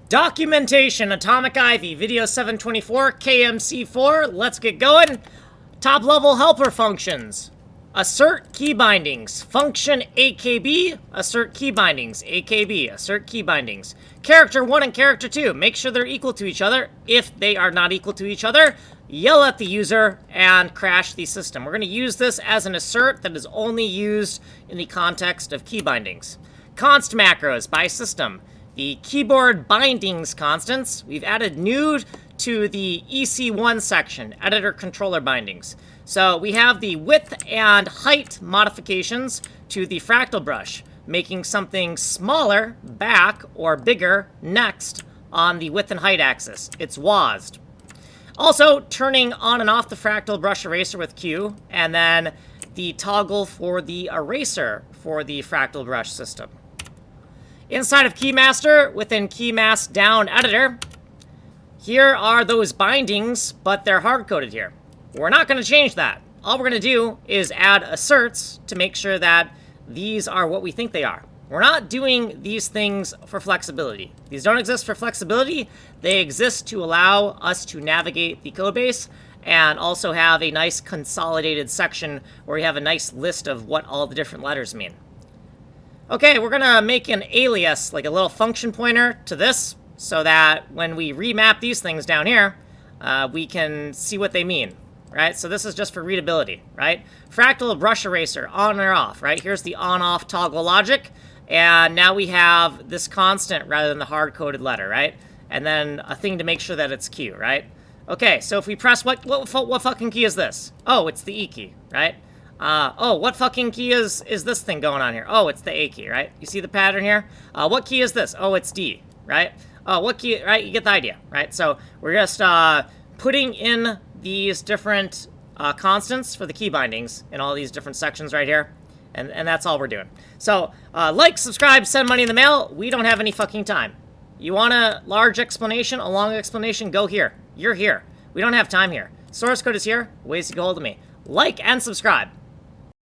Documentation, Atomic Ivy, video 724, KMC4. Let's get going. Top level helper functions. Assert key bindings. Function AKB, assert key bindings. AKB, assert key bindings. Character 1 and character 2, make sure they're equal to each other. If they are not equal to each other, yell at the user and crash the system. We're going to use this as an assert that is only used in the context of key bindings. Const macros by system. The keyboard bindings constants, we've added new to the EC1 section, editor controller bindings. So we have the width and height modifications to the fractal brush, making something smaller back or bigger next on the width and height axis. It's WASD. Also, turning on and off the fractal brush eraser with Q, and then the toggle for the eraser for the fractal brush system. Inside of Keymaster, within Keymask Down Editor, here are those bindings, but they're hard-coded here. We're not going to change that. All we're going to do is add asserts to make sure that these are what we think they are. We're not doing these things for flexibility. These don't exist for flexibility. They exist to allow us to navigate the codebase and also have a nice consolidated section where we have a nice list of what all the different letters mean. Okay, we're going to make an alias, like a little function pointer to this, so that when we remap these things down here, we can see what they mean, right? So this is just for readability, right? Fractal brush eraser, on or off, right? Here's the on-off toggle logic, and now we have this constant rather than the hard-coded letter, right? And then a thing to make sure that it's Q, right? Okay, so if we press, what fucking key is this? Oh, it's the E key, right? Oh, what fucking key is this thing going on here? Oh, it's the A key, right? You see the pattern here? What key is this? Oh, it's D, right? Oh, what key, right? You get the idea, right? So we're just putting in these different constants for the key bindings in all these different sections right here. And that's all we're doing. So, like, subscribe, send money in the mail. We don't have any fucking time. You want a large explanation, a long explanation, go here. You're here. We don't have time here. Source code is here. Ways to get hold of me. Like and subscribe.